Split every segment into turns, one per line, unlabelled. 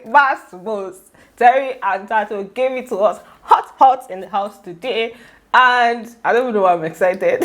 mass most. Terry and Tato gave it to us hot in the house today, and I don't know why I'm excited.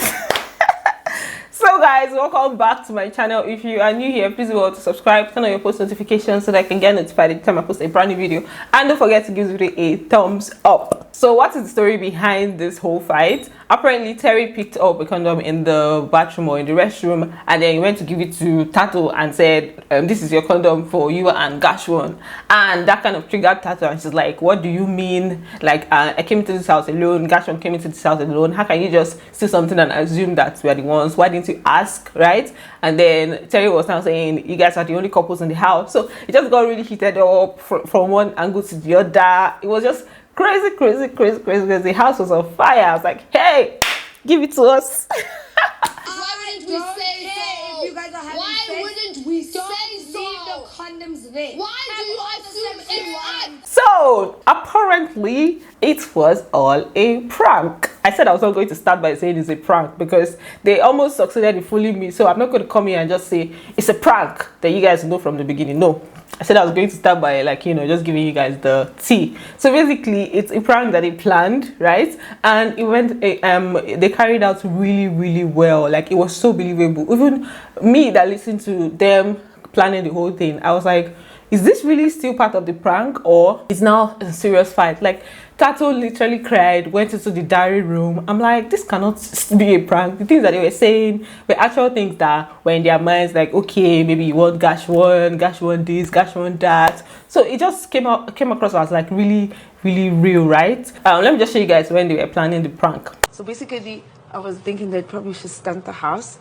So guys, welcome back to my channel. If you are new here, please remember to subscribe, turn on your post notifications so that I can get notified every time I post a brand new video, and don't forget to give this video a thumbs up. So what is the story behind this whole fight? Apparently Terry picked up a condom in the bathroom or in the restroom, and then he went to give it to Tato and said, this is your condom for you and GASH1. And that kind of triggered Tato, and she's like, what do you mean? Like, I came into this house alone, GASH1 came into this house alone. How can you just steal something and assume that we are the ones? Why didn't you ask, right? And then Terry was now saying, you guys are the only couples in the house. So it just got really heated up from one angle to the other. It was just crazy. The house was on fire. I was like, hey, give it to us.
Why wouldn't we say so?
You guys are having
Why
sex,
wouldn't we say so?
leave the condoms there.
Why do you assume it's us?
So apparently it was all a prank. I said I was not going to start by saying it's a prank because they almost succeeded in fooling me. So I'm not going to come here and just say it's a prank that you guys know from the beginning. No, I said I was going to start by, like, you know, just giving you guys the tea. So basically it's a prank that they planned, right? And it went they carried out really well. Like, it was so believable. Even me that listened to them planning the whole thing, I was like, is this really still part of the prank, or is now a serious fight? Like, Tato literally cried, went into the diary room. I'm like, this cannot be a prank. The things that they were saying were actual things that were in their minds, like, okay, maybe you want GASH1 this, GASH1 that. So it just came across as like really real, right? Let me just show you guys when they were planning the prank.
So basically, I was thinking that probably should stand the house,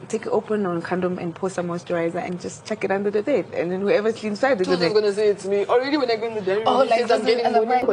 take it open on condom and pour some moisturizer and just check it under the bed, and then whoever's inside is
gonna say it to me already when I go in the diary room.
Oh, like
I'm getting money.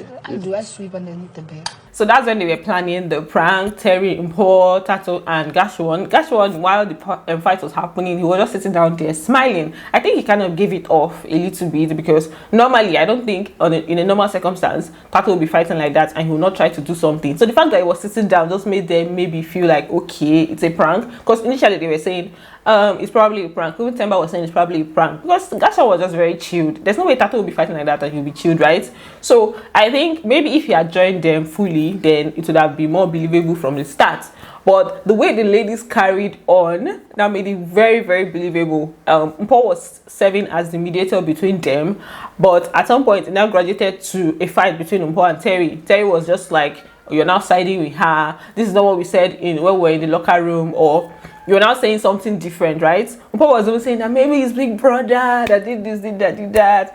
what do I sweep underneath the bed?
So that's when they were planning the prank. Terry, MPHO, Tato, and GASH1, while the fight was happening, he was just sitting down there smiling. I think he kind of gave it off a little bit, because normally I don't think in a normal circumstance Tato will be fighting like that and he will not try to do something. So the fact that he was sitting down just made them maybe feel like, okay, it's a prank. Because initially they were saying it's probably a prank. Even Temba was saying it's probably a prank, because GASH1 was just very chilled. There's no way Tato will be fighting like that and he'll be chilled, right? So I think maybe if he had joined them fully, then it would have been more believable from the start. But the way the ladies carried on now made it very believable. MPHO was serving as the mediator between them, but at some point it now graduated to a fight between MPHO and Terry. Terry was just like, you're now siding with her, this is not what we said when we were in the locker room, or you're now saying something different, right? MPHO was even saying that maybe his big brother that did this, did that,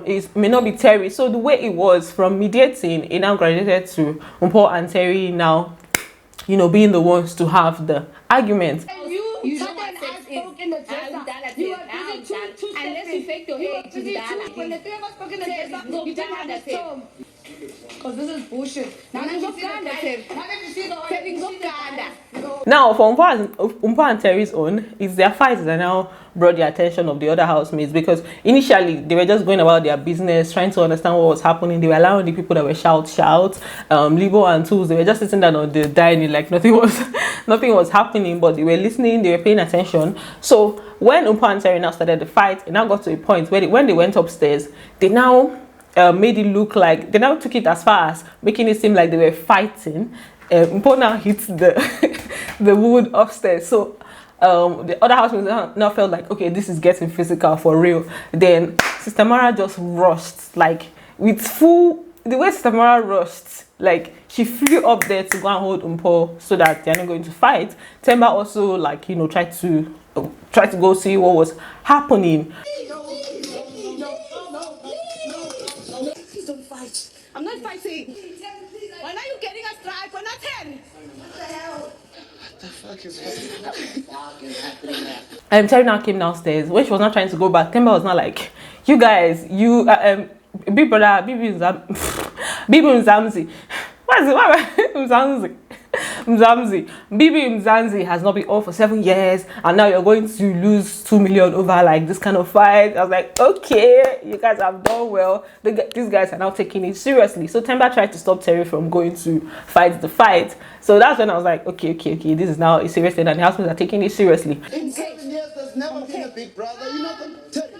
it may not be Terry. So the way it was from mediating, it now graduated to MPHO and Terry now, you know, being the ones to have the argument.
You know what sex is. You are busy two unless you fake your hair. When the three of us spoke in the dresser, you didn't have this term. Because this is bullshit.
Now, for MPHO and Terry's own, it's their fights that now brought the attention of the other housemates, because initially they were just going about their business, trying to understand what was happening. They were allowing the people that were shout. Libo and Tools, they were just sitting down on the dining like nothing was happening, but they were listening, they were paying attention. So when MPHO and Terry now started the fight, it now got to a point where when they went upstairs, they now made it look like, they now took it as far as making it seem like they were fighting. MPHO now hit the wood upstairs. So the other housemates now felt like, okay, this is getting physical for real. Then Sister Mara just rushed, like with the way Sister Mara rushed, like she flew up there to go and hold MPHO so that they're not going to fight. Temba also, like, you know, tried to go see what was happening.
I'm not fighting. Why are you getting us dry for nothing? What the hell?
What the fuck is happening?
Terry now came downstairs. When she was not trying to go back, Temba was not like, you guys, you big brother, BBMZANSI. What is it? What Mzansi. BBMZANSI has not been on for 7 years, and now you're going to lose 2 million over like this kind of fight. I was like, okay, you guys have done well. These guys are now taking it seriously. So Temba tried to stop Terry from going to fight the fight. So that's when I was like, okay, this is now a serious thing, and the housemates are taking it seriously.
In 7 years, there's never been a big brother. You know, Terry.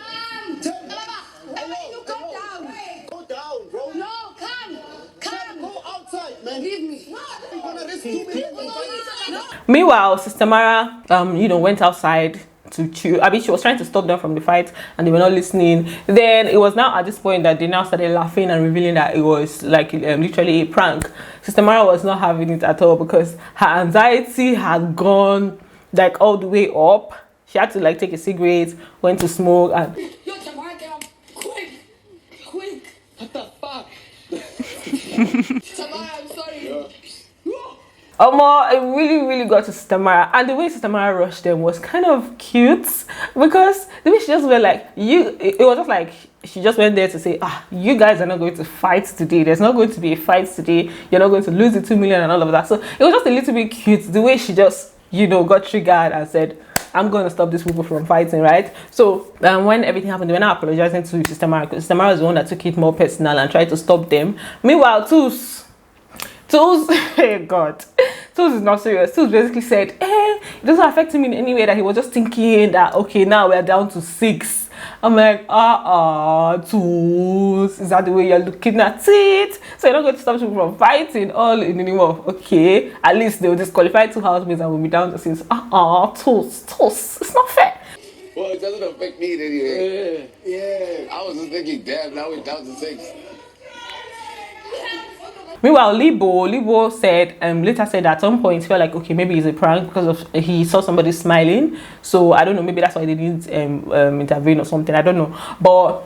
Meanwhile, Sister Mara, went outside to chew. I mean, she was trying to stop them from the fight, and they were not listening. Then it was now at this point that they now started laughing and revealing that it was like literally a prank. Sister Mara was not having it at all because her anxiety had gone like all the way up. She had to like take a cigarette, went to smoke, and
Yo, Tamara, get up. Quick.
What the fuck?
Tamara, I'm sorry.
it really got to Sister Mara, and the way Sister Mara rushed them was kind of cute because the way she just went like it was just like she just went there to say, you guys are not going to fight today. There's not going to be a fight today. You're not going to lose the 2 million and all of that. So it was just a little bit cute the way she just got triggered and said, I'm going to stop these people from fighting, right? So when everything happened, they were now apologizing to Sister Mara because Sister Mara was the one that took it more personal and tried to stop them. Meanwhile, Tools, hey God, Tools is not serious. Tools basically said, it doesn't affect him in any way, that he was just thinking that, okay, now we're down to 6. I'm like, Tools, is that the way you're looking at it? So you're not going to stop people from fighting all in the name of, okay, at least they'll disqualify 2 housemates and we'll be down to 6. Tools, it's not fair.
Well, it doesn't affect me anyway. Yeah. I was just thinking, damn, now we're down to 6.
Meanwhile, Libo said, later said at some point he felt like, okay, maybe it's a prank because he saw somebody smiling. So I don't know, maybe that's why they didn't intervene or something. I don't know, but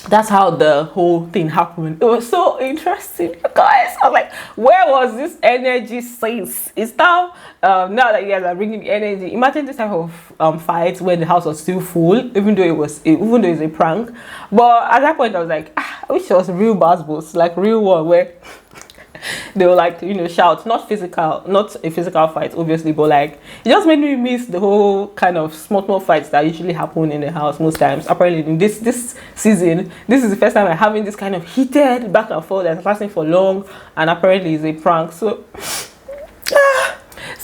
that's how the whole thing happened. It was so interesting, you guys. I was like, where was this energy since? It's now now that you guys are bringing the energy. Imagine this type of fight when the house was still full, even though it's a prank. But at that point I was like, I wish it was real basketballs, like real one where they were like, shout, not a physical fight obviously, but like it just made me miss the whole kind of small fights that usually happen in the house most times. Apparently in this season, this is the first time I'm having this kind of heated back and forth that's lasting for long, and apparently it's a prank. So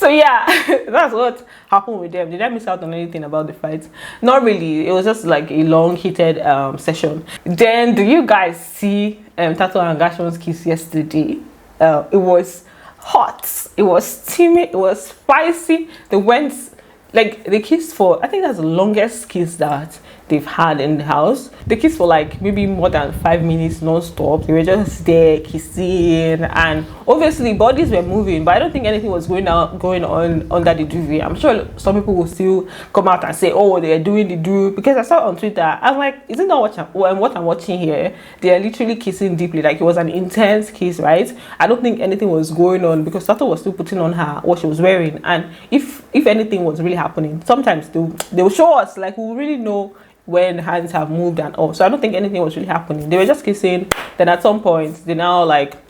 yeah, that's what happened with them. Did I miss out on anything about the fight? Not really. It was just like a long heated session. Then do you guys see Tato and GASH1's kiss yesterday? It was hot, it was steamy, it was spicy. They kissed for, I think that's the longest kiss that they've had in the house. They kissed for like maybe more than 5 minutes non-stop. They were just there kissing, and obviously bodies were moving, but I don't think anything was going on under the duvet. I'm sure some people will still come out and say, oh, they're doing the do, because I saw on Twitter, I'm like, isn't that what I'm watching here? They are literally kissing deeply, like it was an intense kiss, right? I don't think anything was going on because Tato was still putting on her what she was wearing, and if anything was really happening, sometimes they will show us, like we'll really know when hands have moved and all. So I don't think anything was really happening. They were just kissing. Then at some point they now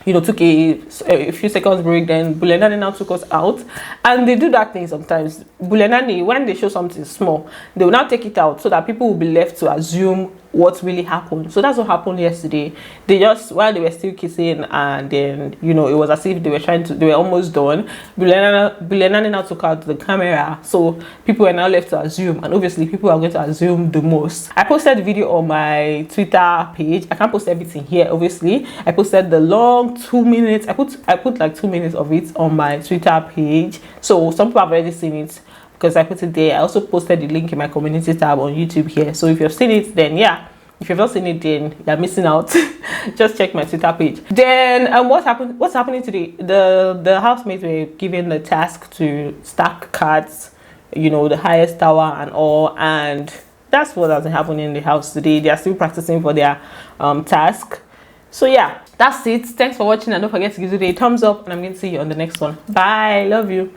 took a few seconds break. Then Bulenani now took us out, and they do that thing sometimes. Bulenani, when they show something small, they will now take it out so that people will be left to assume what really happened. So that's what happened yesterday. They just, while they were still kissing, and then it was as if they were almost done, Bulenani now took out the camera, so people are now left to assume, and obviously people are going to assume the most. I posted the video on my Twitter page. I can't post everything here obviously. I posted the long 2 minutes. I put like 2 minutes of it on my Twitter page, so some people have already seen it because I put it there. I also posted the link in my community tab on YouTube here, so if you've seen it, then yeah. If you've not seen it, then you're missing out. Just check my Twitter page. Then what's happening today? The housemates were given the task to stack cards, the highest tower and all, and that's what has been happening in the house today. They are still practicing for their task. So yeah, that's it. Thanks for watching, and don't forget to give it a thumbs up, and I'm going to see you on the next one. Bye. Love you.